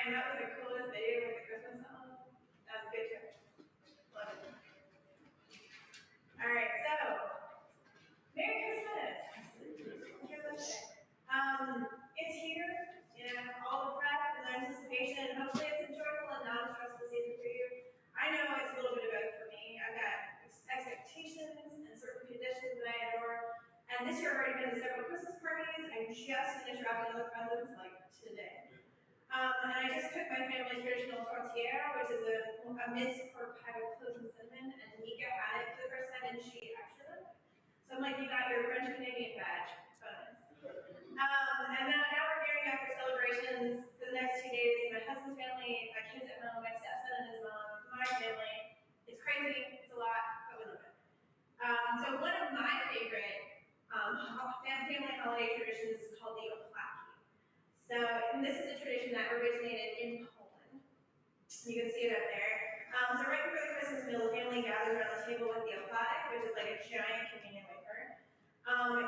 And that was the coolest video with the Christmas song. That was good too. Love it. All right, so Merry Christmas. It's here, all the prep and the anticipation. Hopefully it's a joyful and non-stressful season for you. I know it's a little bit of both for me. I've got expectations and certain conditions that I adore. And this year I've already been to several Christmas parties. I just finished wrapping up the presents like today. And I just cooked my family's traditional tortilla, which is a minced pork pie with cloves and cinnamon. And Nika had it for the first time and she actually loved it. So I'm like, you got your French Canadian badge. Bonus. And now we're gearing up for celebrations for the next 2 days. My husband's family, my kids at home, my stepson and his mom, my family. It's crazy, it's a lot, but we love it. So one of my favorite family holiday traditions is called the oplaki. So, and this is a tradition that originated in Poland. You can see it up there. So right before the Christmas meal, the family gathers around the table with the oplaki, which is like a giant communion wafer.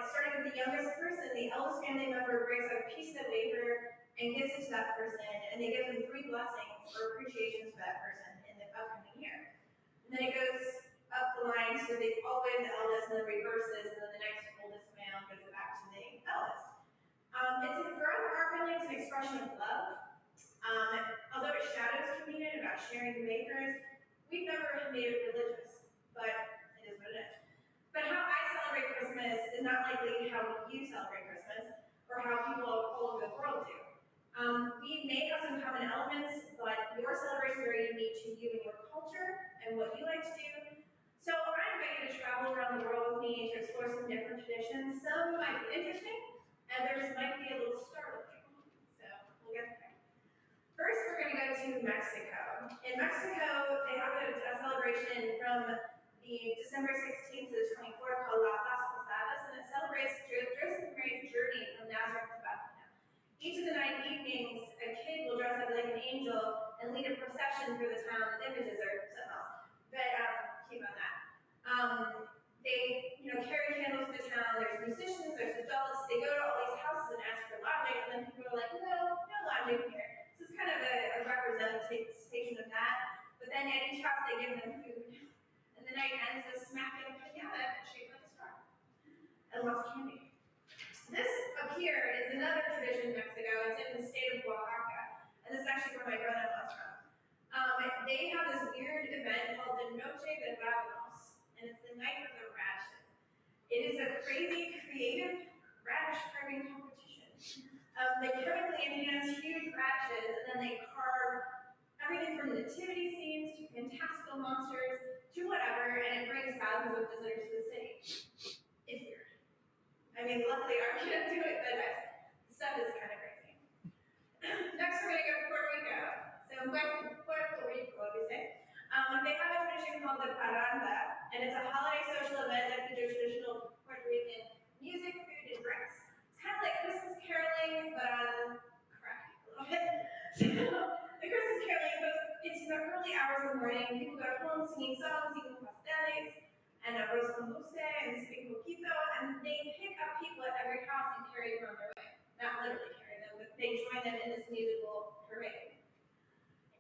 Starting with the youngest person, the eldest family member breaks out a piece of wafer and gives it to that person, and they give them 3 blessings or appreciations for that person in the upcoming year. And then it goes up the line to all the way to the eldest, and then reverses, and then the next oldest male gives it back to the eldest. For our family, it's an expression of love. Although it shadows communion about sharing the wafers, we've never made it religious, but it is what it is. But how I celebrate Christmas is not likely how you celebrate Christmas, or how people all over the world do. We may have some common elements, but your celebrations are unique to you and your culture, and what you like to do. So I invite you to travel around the world with me to explore some different traditions. Some might be interesting, others might be a little startling. So we'll get there. First, we're going to go to Mexico. In Mexico, they have a celebration from the December 16th to the 24th called Las Posadas, and it celebrates Joseph and Mary's journey from Nazareth to Bethlehem. Each of the 9 evenings, a kid will dress up like an angel and lead a procession through the town. Images or something else, but keep on that. They, carry candles to the town. There's musicians, there's adults. They go to all these houses and ask for lodging, and then people are like, no lodging here. So it's kind of a representation of that. But then at each house, they give them food. And the night ends with smacking a piñata shaped like a star. And lots of candy. This up here is another tradition in Mexico. It's in the state of Oaxaca. And this is actually where my brother-in-law's from. They have this weird event called the Noche de Rabanos. And it's the night of the radishes. It is a crazy, creative radish carving competition. They chemically enhance huge radishes, and then they carve everything from nativity scenes to fantastical monsters to whatever, and it brings thousands of visitors to the city. It's weird. Luckily our kids do it, but the stuff is kind of crazy. Next, we're going to go to Puerto Rico. So Puerto Rico, we say. They have a tradition called the parranda, and it's a holiday social event that features traditional Puerto Rican music, food, and drinks. It's kind of like Christmas caroling, but on crack a little bit. So, the Christmas caroling goes, it's in the early hours of the morning. People go home singing songs, eating pasteles, and arroz con dulce, and sipping poquito, and they pick up people at every house and carry them on their way. Not literally carry them, but they join them in this musical parade.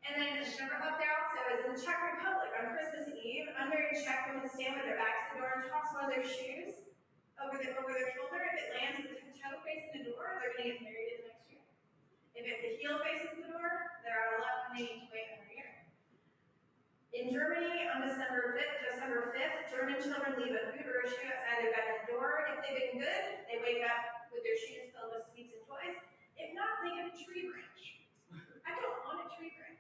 And then remember up there also is in the Czech Republic on Christmas Eve, under in Czech women stand with their backs to the door and toss one of their shoes over their shoulder. If it lands with the toe facing the door, they're going to get married in the next year. If the heel faces the door, they're out of luck and they need to wait another year. In Germany, on December 5th, German children leave a boot or a shoe outside their bedroom door. If they've been good, they wake up with their shoes filled with sweets and toys. If not, they get a tree branch. I don't want a tree branch.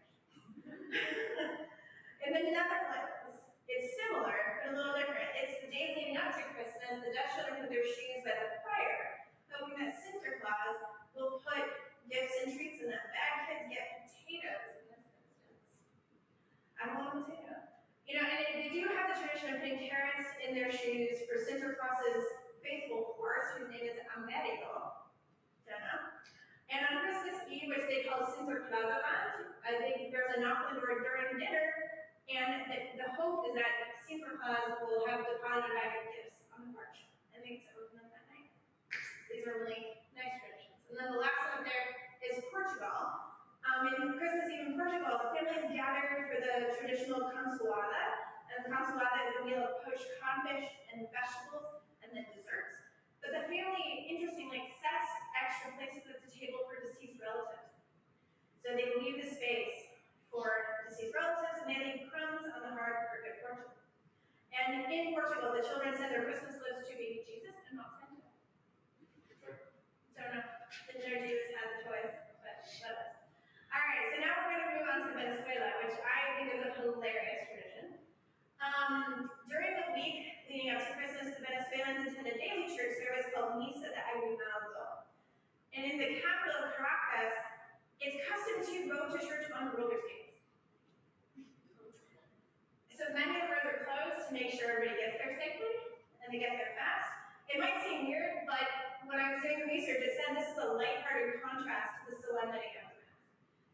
In the Netherlands, it's similar, but a little different. It's the days leading up to Christmas. The Dutch children put their shoes by the fire, hoping that Santa Claus will put gifts and treats in them. Bad kids get potatoes in this instance. I don't want a potato. And they do have the tradition of putting carrots in their shoes for Santa Claus's faithful horse, whose name is Amerigo. Don't know. And on Christmas Eve, which they call Santa Clausavant, I think there's a knock on the door during dinner, and the hope is that Santa Claus will have deposited a bag of gifts on the porch, and they get to open them that night. These are really nice traditions. And then the last one up there is Portugal. In Christmas Eve in Portugal, the families gathered for the traditional consoada, and consoada is a meal of poached codfish and vegetables, and then desserts. But the family, interestingly, sets extra places at the table for deceased relatives. So they leave the space for deceased relatives, and they leave crumbs on the hearth for good fortune. And in Portugal, the children send their Christmas lists to baby Jesus and not Santa. Don't know. Didn't know Jesus had the choice, but that was. All right, so now we're going to move on to Venezuela, which I think is a hilarious tradition. During the week leading up to Christmas, the Venezuelans attend a daily church service called Misa de Aguinaldo. And in the capital of Caracas, it's custom to go to church on roller skates. So many of the roads are closed to make sure everybody gets there safely, and they get there fast. It might seem weird, but when I was doing the research, it said this is a lighthearted contrast to the solemnity of Mass.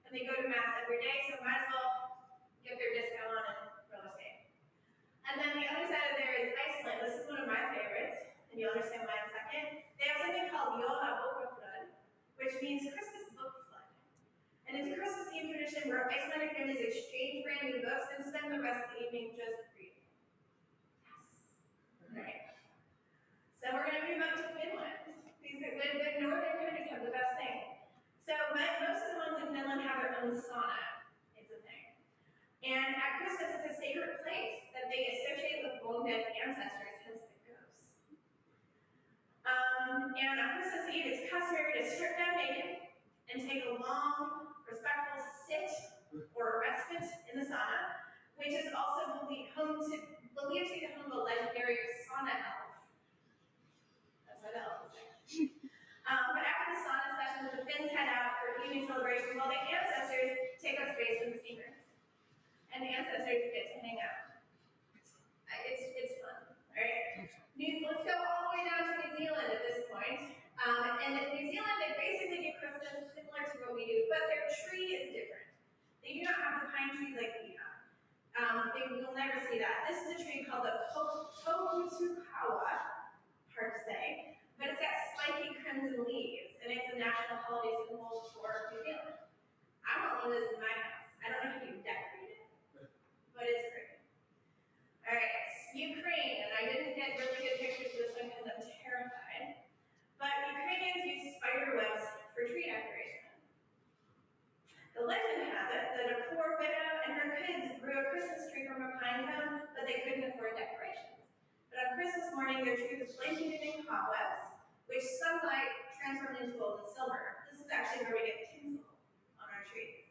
And they go to Mass every day, so might as well get their disco on and roller skate. And then the other side of there is Iceland. This is one of my favorites, and you'll understand why in a second. They have something called Jóla Bókaflóð, which means Christmas book flood. And it's a Christmas Eve tradition where Icelandic families exchange brand new books and spend the rest of the evening just reading. Yes. Right. So we're going to move up to Finland. The northern countries have the best thing. So most of the ones in Finland have their own sauna. It's a thing. And at Christmas, it's a sacred place that they associate with bone-dead ancestors, hence the ghosts. And on Christmas Eve, it's customary to strip down naked and take a long, respectful sit or respite in the sauna, which is also believed to be the home of the legendary sauna elf. That's what the elf is. But after the sauna sessions, the Finns head out for evening celebrations while the ancestors take up space in the steamers. And the ancestors get to hang out. It's fun, right? Let's go all the way down to New Zealand at this point. And in New Zealand, they basically do Christmas similar to what we do, but their tree is different. They do not have the pine trees like we have. You'll never see that. This is a tree called the Tokutukawa, hard to say, but it's got spiky crimson leaves, and it's a national holiday symbol for New Zealand. I want one of those in my house. I don't know how you decorate it, but it's great. All right, Ukraine, and I didn't get really good pictures of this one because I'm terrified, but Ukrainians use spider webs for tree decoration. The legend has it that a poor widow and her kids grew a Christmas tree from a pine cone, but they couldn't afford decorations. But on Christmas morning, their tree was blanketed in cobwebs, which sunlight transformed into gold and silver. This is actually where we get tinsel on our trees.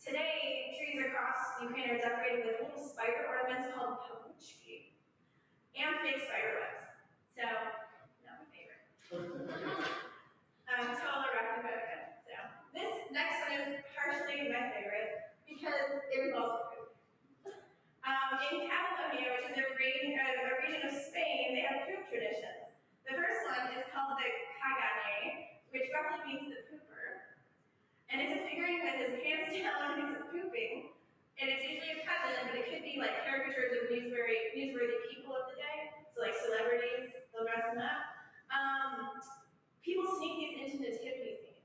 Today, trees across Ukraine are decorated with little spider ornaments called pavuchki and fake spider webs. So, not my favorite. Total arachnophobia. So, this next one is partially my favorite because it involves poop. In Catalonia, which is a region of Spain, they have poop traditions. The first one is called the cagane, which roughly means the pooper. And it's a figurine with his pants down and he's pooping. And it's usually a peasant, but it could be like caricatures of newsworthy people of the day. So like celebrities, they'll dress them up. People sneak these into nativity scenes.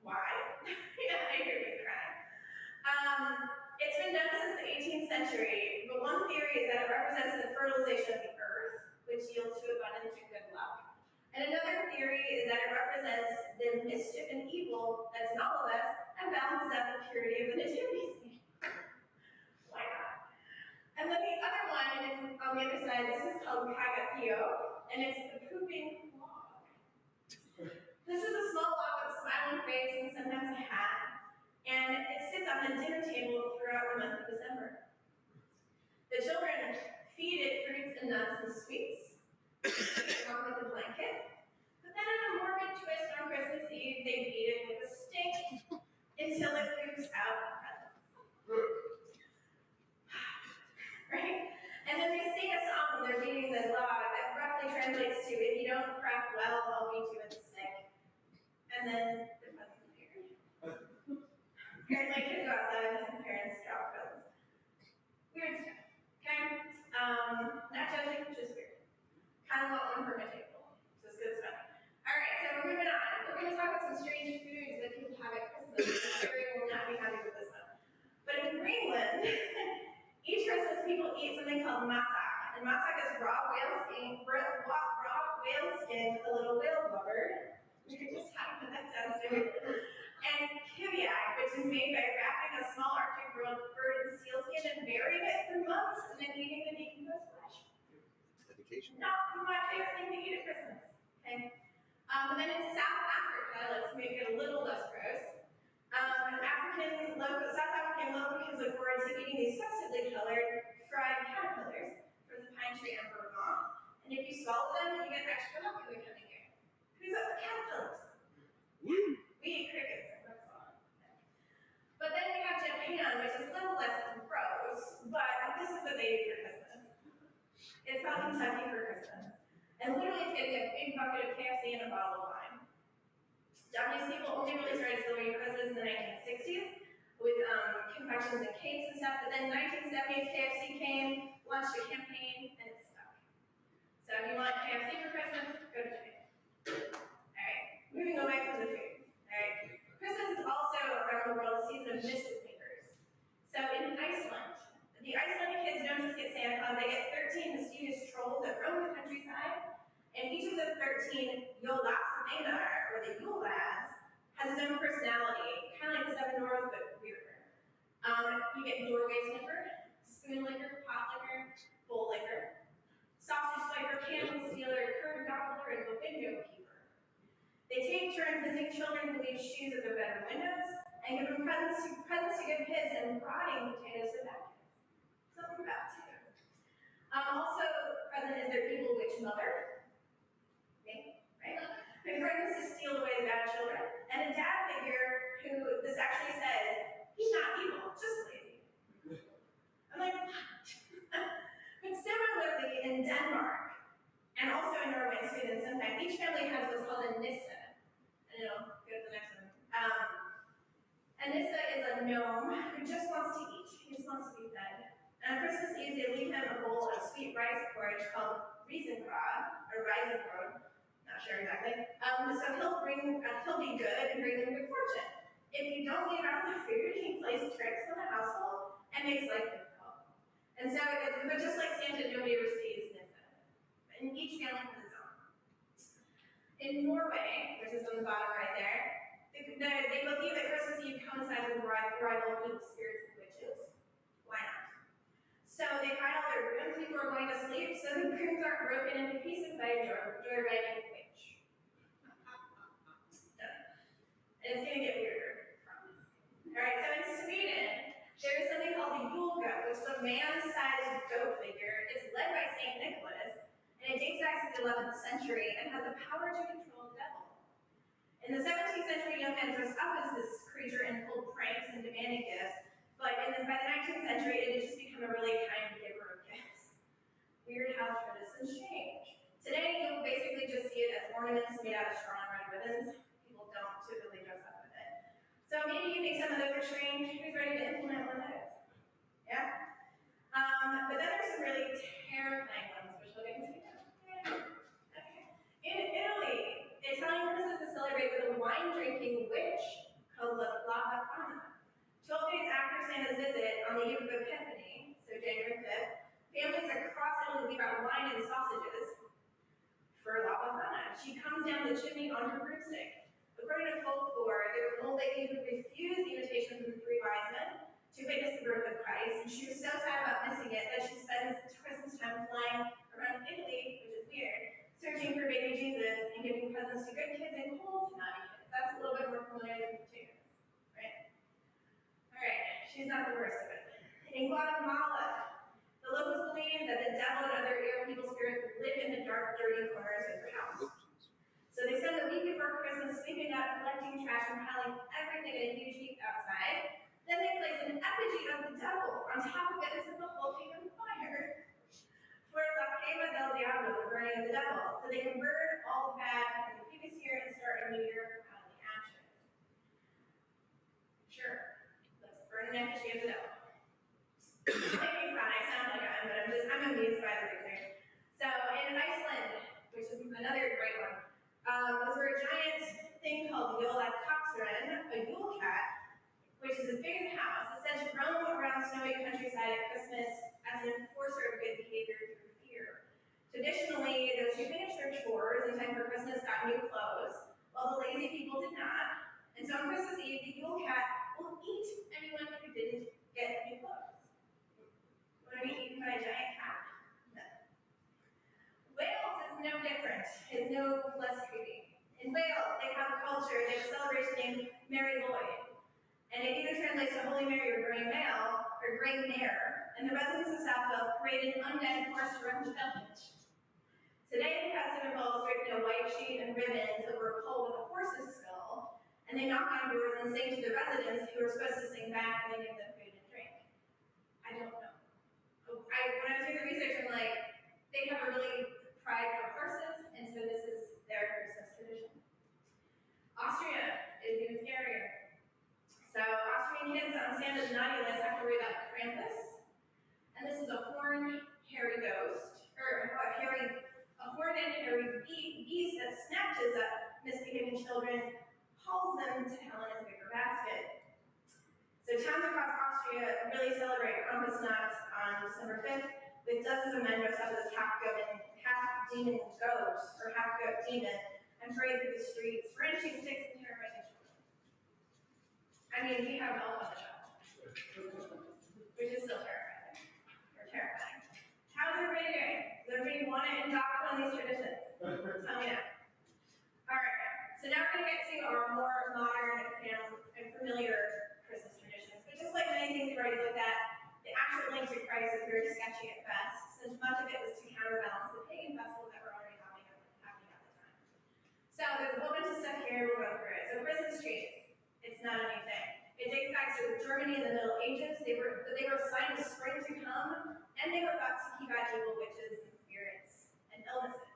Why? Yeah, I hear you crying. It's been done since the 18th century, but one theory is that it represents the fertilization of the earth, which yields to abundance and good luck. And another theory is that it represents the mischief and evil that's novelist and balances out the purity of the nativity scene. Why not? And then the other one is on the other side. This is called Kagapio, and it's the pooping log. This is a small log with a smiling face and sometimes a hat, and it sits on the dinner table throughout the month of December. The children feed it fruits and nuts and sweets, along with a blanket. But then in a morbid twist on Christmas Eve, they beat it with a stick until it poops out presents. Right? And then they sing a song when they're beating the log that roughly translates to, if you don't crack well, I'll beat you with a stick. And then the presents appear. Parents like kids go outside and parents drop presents. Weird stuff. Okay? Not judging, just weird. Kind of want one for my table. Just good stuff. All right, so we're moving on. We're going to talk about some strange foods that people have at Jerry will not be happy with this one. But in Greenland, each Christmas people eat something called mattak. And mattak is raw whale skin with a little whale blubber. You can just have to put that downstairs. And kiviak, which is made by wrapping a small Arctic bird in sealskin and burying it for months and then eating the decomposed flesh. Dedication. Not my favorite thing to eat at Christmas. Okay. And then in South Africa, let's make it a little less gross. South African local kids look forward to eating these festively colored fried caterpillars from the pine tree emperor moth. And if you swallow them, you get extra luck in the coming year. Who's up for caterpillars? We eat crickets. That's all. But then we have Japan, which is a little less gross, but this is what they eat for Christmas. It's called Kentucky for Christmas. And literally it's getting a big bucket of KFC and a bottle of wine. Japanese people only really started celebrating Christmas in the 1960s with confections and cakes and stuff, but then 1970s KFC came, launched a campaign, and it stuck. So if you want KFC for Christmas, go to Japan. Alright, moving away from the food. Alright, Christmas is also around the world a season of mischief makers. So in Iceland, the Icelandic kids don't just get Santa Claus, they get 13 mischievous trolls that roam the countryside. And each of the 13 Jólasveinar, or the Yule lads, has its own personality, kind of like the Seven Dwarfs, but weirder. You get doorway sniffer, spoon licker, pot licker, bowl licker, sausage swiper, candle stealer, curd gobbler, and window keeper. They take turns visiting children who leave shoes at their bedroom windows, and give them presents to good kids and rotting potatoes to bad kids. Something about too. Also present is their evil witch mother. Right? Who threatens to steal away the bad children, and a dad figure who this actually says, he's not evil, just lazy. I'm like, what? But similarly in Denmark, and also in Norway and Sweden, sometimes each family has what's called a nisse. And it'll go to the next one. A nisse is a gnome who just wants to eat. He just wants to be fed. And on Christmas Eve, they leave him a bowl of sweet rice porridge called raisinbrod, or Reisenbrod. Not sure exactly. So he'll be good and bring them good fortune. If you don't leave out the food, he plays tricks on the household and makes life difficult. And so, but just like Santa, nobody ever sees Nissa. And each family has its own. In Norway, which is on the bottom right there, they believe that Christmas Eve coincides with the arrival of evil spirits and witches. Why not? So they hide all their rooms before going to sleep, so the rooms aren't broken into pieces by a joyriding witch. Done. And it's going to get weirder, promise. Alright, so in Sweden, there is something called the Yule goat, which is a man-sized goat figure. It's led by St. Nicholas, and it dates back to the 11th century and has the power to control the devil. In the 17th century, young men dressed up as this creature and pulled pranks and demanded gifts. But by the 19th century, it had just become a really kind giver of gifts. Weird how traditions change. Today, you'll basically just see it as ornaments made out of straw and red ribbons. People don't typically dress up with it. So maybe you think some of those are strange. Who's ready to implement one of those? Yeah? But then there's some really terrifying ones, which we'll get into now. Okay. In Italy, Italian Christmas is celebrated with a wine-drinking witch called La Befana. 12 days after Santa's visit, on the eve of Epiphany, so January 5th, families across Italy leave out wine and sausages for La Befana. She comes down the chimney on her broomstick. According to folklore, there was an old lady who refused the invitation from the three wise men to witness the birth of Christ, and she was so sad about missing it that she spends Christmas time flying around Italy, which is weird, searching for baby Jesus and giving presents to good kids and cold to naughty kids. That's a little bit more familiar than potatoes, right? Alright, she's not the worst of it. In Guatemala, the locals believe that the devil and other evil spirits live in the dark, dirty corners of your house. So they spend the week before Christmas sweeping up, collecting trash, and piling everything in a huge heap outside. Then they place an effigy of the devil. On top of it is a volcano fire. For La Quema del Diablo, the burning of the devil. So they can burn all the bad from the previous year and start a new year out of the ashes. Sure. Burn an effigy of the devil. Making fun, I sound like I'm amused by the research. So in Iceland, which is another great one, was where a giant thing called the Jólakötturinn, a Yule cat, is as big as a house, is said to roam around snowy countryside at Christmas as an enforcer of good behavior through fear. Traditionally, those who finished their chores in time for Christmas got new clothes, while the lazy people did not. And so on Christmas Eve, the Yule Cat will eat anyone who didn't get new clothes. Want to be eaten by a giant cat? No. Wales is no different. It's no less creepy. In Wales, they have a culture, they have a celebration named Mary Lloyd. And it either translates to Holy Mary or Grey Male, or Grey Mare, and the residents of South Wales paraded an undead horse around the village. Today, the custom involves draping a white sheet and ribbons over a pole with a horse's skull, and they knock on doors and sing to the residents who are supposed to sing back, and they give them food and drink. I don't know. When I was doing the research, I'm like, they have a really pride for horses, and so this is their Christmas tradition. Austria is even scarier. So Austrian kids on Santa's naughty list have to worry about Krampus, and this is a horned, hairy ghost, or a horned and hairy beast that snatches up misbehaving children, hauls them to hell in his bigger basket. So towns across Austria really celebrate Krampusnacht on December 5th, with dozens of men dressed up as half-demon ghosts, or half-goat demon, and parade through the streets, brandishing sticks and terrorizing children. I mean, we have elf on the shelf, which is still terrifying, How's everybody doing? Does everybody want to adopt one of these traditions? Tell me now. All right, so now we're going to get to our more modern and familiar Christmas traditions. But just like many things we've already looked at, the actual link to Christ is very sketchy at best, since much of it was to counterbalance the pagan festivals that were already happening at the time. So there's a whole bunch of stuff here, we'll go through it. So Christmas trees, it's not a new thing. It dates back to Germany in the Middle Ages. They were a sign of spring to come, and they were thought to keep out evil witches and spirits and illnesses.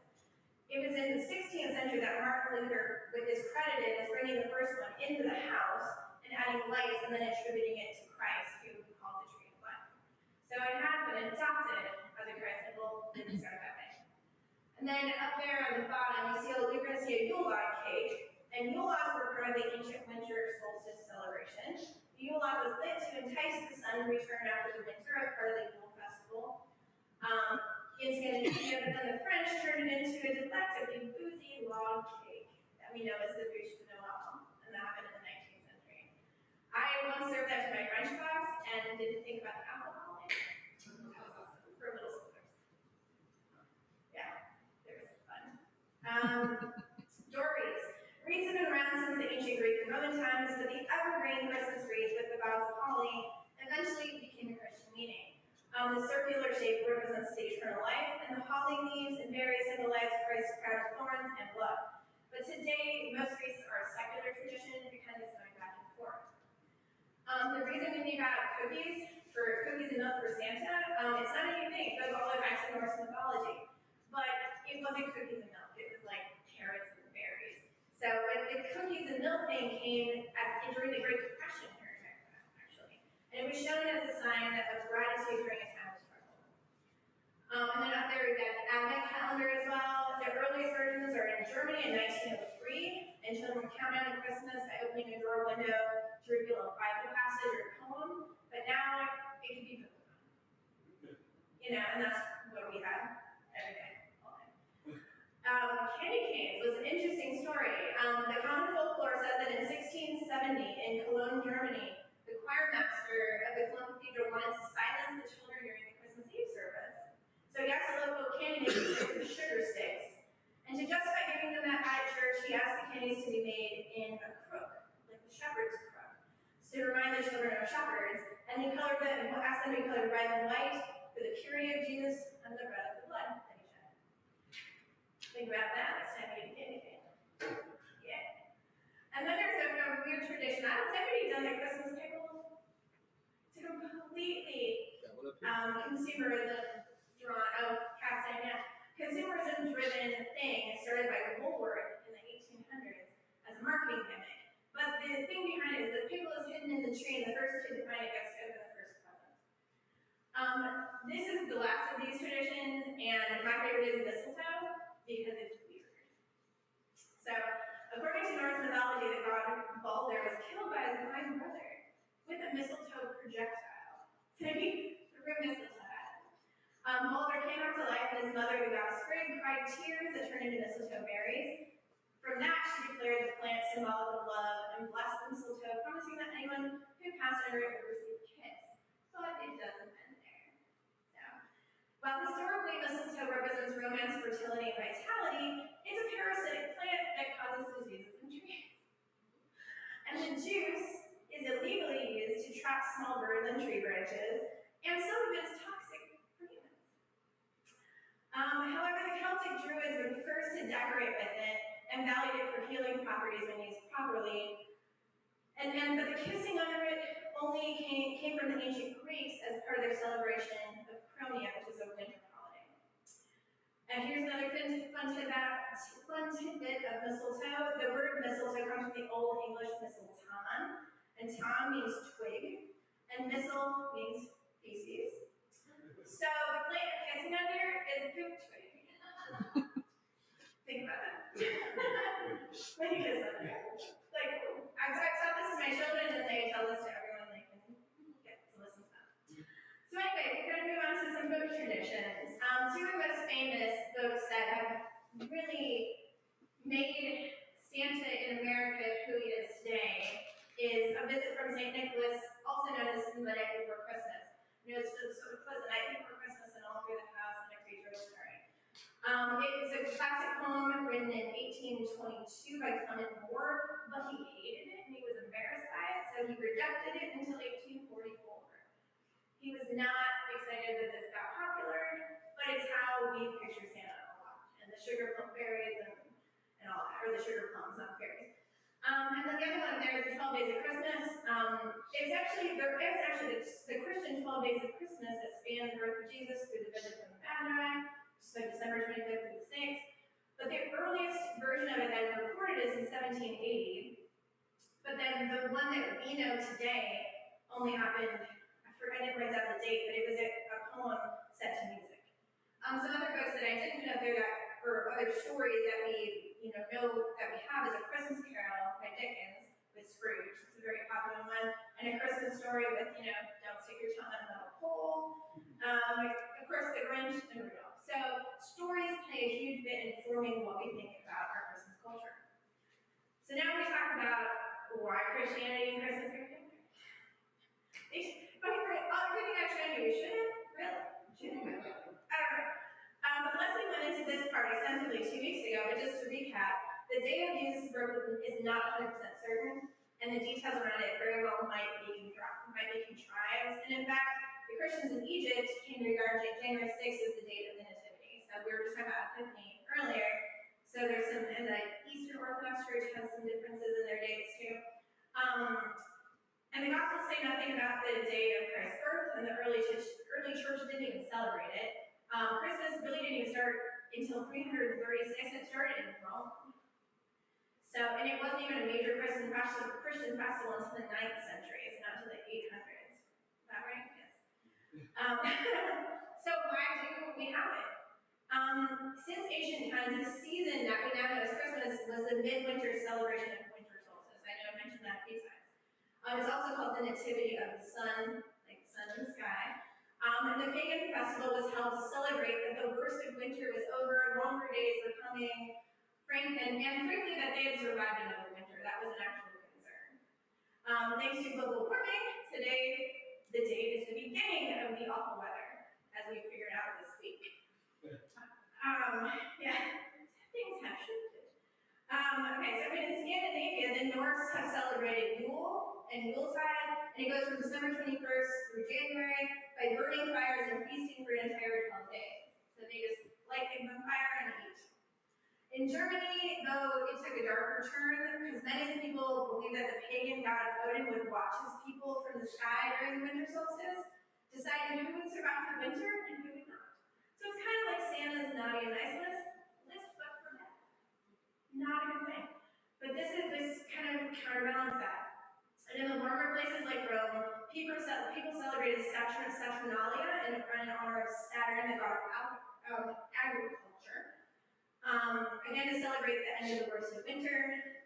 It was in the 16th century that Martin Luther is credited as bringing the first one into the house and adding lights and then attributing it to Christ, who we call the tree of life. So it has been adopted as a Christ symbol and we start that way. And then up there on the bottom, you're going to see a Yule log cake. And Yule logs were part of the ancient winter solstice celebration. The Yule log was lit to entice the sun to return after the winter as part of the Yule festival. In Scandinavia, then the French turned it into a delectably boozy log cake that we know as the bûche de Noël, and that happened in the 19th century. I once served that to my French class and didn't think about the alcohol in it. That was awesome for middle schoolers. Yeah, there was fun. Dories. Wreaths have been around since the ancient Greek and Roman times, but the evergreen Christmas wreath with the boughs of holly eventually became a Christian meaning. The circular shape represents the eternal life, and the holly leaves and berries symbolize Christ's crown of thorns and blood. But today, most wreaths are a secular tradition because it's going back and forth. The reason we leave out cookies and milk for Santa, it's not a new thing. It goes all the way back to Norse mythology. But it wasn't cookies and milk. It was like carrots and berries. So the cookies and milk thing came during the Great Depression here in America, actually. And it was shown as a sign of gratitude during a time of struggle. And then up there we've got the Advent calendar as well. The earliest versions are in Germany in 1903, and children count down to Christmas by opening a drawer window to reveal a Bible passage or poem. But now it can be Pokemon. And that's what we have every day. Candy canes was an interesting story. The common folklore says that in 1670 in Cologne, Germany, the choir master of the Cologne Cathedral wanted to silence the children during the Christmas Eve service. So he asked the local candy makers for some sugar sticks. And to justify giving them that at church, he asked the candies to be made in a crook, like the shepherd's crook, to remind the children of shepherds. And he asked them to be colored red and white for the purity of Jesus and the red of the blood. Think about that next time you eat candy cane. Yeah. And then there's a weird tradition. Has anybody done the Christmas pickle? It's a completely consumerism consumerism-driven thing started by Woolworth in the 1800s as a marketing gimmick. But the thing behind it is the pickle is hidden in the tree, and the first kid to find it gets to open the first present. This is the last of these traditions, and my favorite is mistletoe, because it's weird. So, according to Norse mythology, the god Balder was killed by his blind brother with mistletoe projectile. So he threw mistletoe at him. Mulder came back to life, and his mother, the goddess Spring, cried tears that turned into mistletoe berries. From that, she declared the plant symbolic of love and blessed the mistletoe, promising that anyone who passed under it would receive a kiss. But it doesn't end there. So, while historically mistletoe represents romance, fertility, and vitality, it's a parasitic plant that causes diseases in trees. And the juice is illegally used to trap small birds on tree branches, and some of it's toxic for humans. However, the Celtic Druids were the first to decorate with it and valued it for healing properties when used properly. But the kissing under it only came from the ancient Greeks as part of their celebration of Chronia, which is a winter holiday. And here's another fun tidbit of mistletoe. The word mistletoe comes from the Old English mistletoe, and ton means twig, and mistle means feces. So the plant you're kissing under is a poop twig. Think about that. When you kiss under it. Like, I've taught this to my children, and they tell this to everyone they can get to listen to them. So anyway, we're going to move on to some book traditions. Two of the most famous books that have really made Santa in America who he is today is A Visit from St. Nicholas, also known as The Night Before Christmas. You know, it's sort of the night before Christmas and all through the house and a creature was stirring. It was a classic poem written in 1822 by Clement Moore, but he hated it and he was embarrassed by it, so he rejected it until 1844. He was not excited that this got popular, but it's how we picture Santa a lot, and the sugar plum fairies and all that, or the sugar plums, not fairies. And then the other one there is the 12 Days of Christmas. It's actually the Christian 12 Days of Christmas that span the birth of Jesus through the visit from the Magi, so December 25th through the 6th. But the earliest version of it that is recorded is in 1780. But then the one that we know today only happened, I didn't write down the date, but it was a poem set to music. Some other books that I didn't put up there or other stories that we know that we have is A Christmas Carol by Dickens with Scrooge. It's a very popular one. And A Christmas Story with, don't stick your tongue on a metal pole. Of course, The Grinch and Rudolph. So stories play a huge bit in forming what we think about our Christmas culture. So now we talk about why Christianity and Christmas are different. Everything I showed you, shouldn't? I don't know. But Leslie went into this part extensively 2 weeks ago, but just to recap, the date of Jesus' birth is not 100% certain, and the details around it very well might be contrived. And in fact, the Christians in Egypt came to regard January 6th as the date of the Nativity. So we were just talking about Epiphany earlier. So there's some, and the Eastern Orthodox Church has some differences in their dates too. And the Gospels say nothing about the date of Christ's birth, and the early church didn't even celebrate it. Christmas really didn't even start until 336. It started in Rome. So, and it wasn't even a major Christian festival until the 9th century. It's not until the 800s. Is that right? Yes. So why do we have it? Since ancient times, the season that we now know as Christmas was the midwinter celebration of winter solstice. I know I mentioned that a few times. It's also called the Nativity of the Sun, like the sun in the sky. And the pagan festival was held to celebrate that the worst of winter was over, longer days were coming, and frankly that they had survived another winter. That was an actual concern. Thanks to global warming, today the date is the beginning of the awful weather, as we figured out this week. Yeah, things have shifted. Okay, so in Scandinavia, the Norse have celebrated Yule and Yuletide, and it goes from December 21st through January by burning fires and feasting for an entire 12 days. So they just light things on fire and eat. In Germany, though, it took a darker turn because many of the people believe that the pagan god Odin would watch his people from the sky during the winter solstice, deciding who would survive the winter and who would not. So it's kind of like Santa's naughty and nice list, but for death. Not a good thing. But this kind of counterbalanced that. And in the warmer places like Rome, people celebrated Saturnalia in honor of Saturn, the god of agriculture. Again, to celebrate the end of the worst of winter.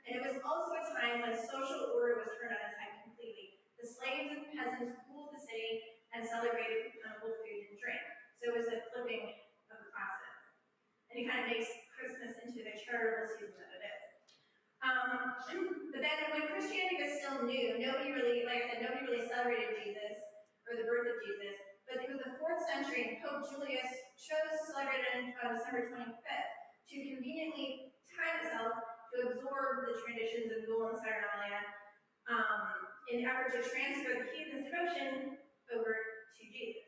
And it was also a time when social order was turned on its head completely. The slaves and peasants ruled the city and celebrated with plentiful food and drink. So it was a flipping of the classes. And it kind of makes Christmas into the charitable season that it is. But then when Christianity was still new, nobody really, like I said, nobody really celebrated Jesus or the birth of Jesus. But it was the 4th century, and Pope Julius chose to celebrate it on December 25th to conveniently time itself to absorb the traditions of Yule and Saturnalia in an effort to transfer the heathen's devotion over to Jesus.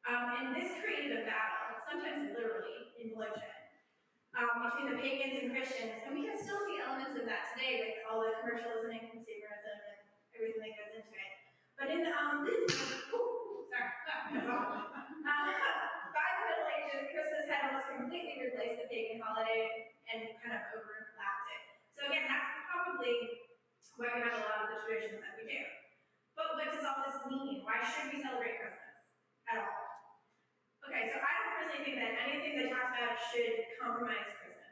And this created a battle, sometimes literally, in bloodshed, between the pagans and Christians. And we can still see elements of that today with all the commercialism and consumerism and everything that goes into it. But in the, by the Middle Ages, Christmas had almost completely replaced the pagan holiday and kind of overlapped it. So again, that's probably why we have a lot of the traditions that we do. But what does all this mean? Why should we celebrate Christmas at all? Okay, so I don't personally think that anything that talks about should compromise Christmas.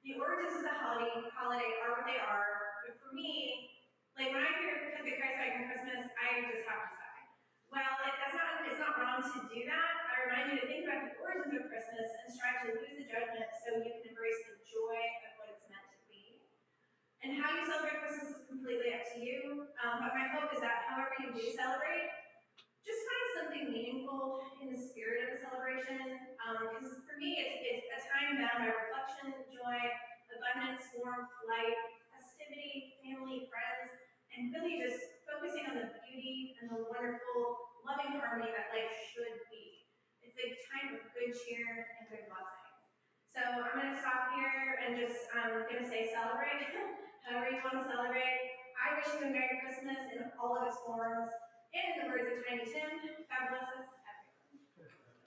The origins of the holiday are what they are, but for me, like when I hear the Christ like in Christmas, I just have to sigh. Well, it's not wrong to do that. I remind you to think about the origins of Christmas and strive to lose the judgment so you can embrace the joy of what it's meant to be. And how you celebrate Christmas is completely up to you. But my hope is that however you do celebrate, just find something meaningful in the spirit of the celebration. Because for me, it's a time bound by reflection, joy, abundance, warmth, light, festivity, family, friends, and really just focusing on the beauty and the wonderful, loving harmony that life should be. It's a time of good cheer and good blessing. So I'm going to stop here and just, I'm going to say celebrate, however you want to celebrate. I wish you a Merry Christmas in all of its forms. And in the words of Tiny Tim, God bless us, everyone.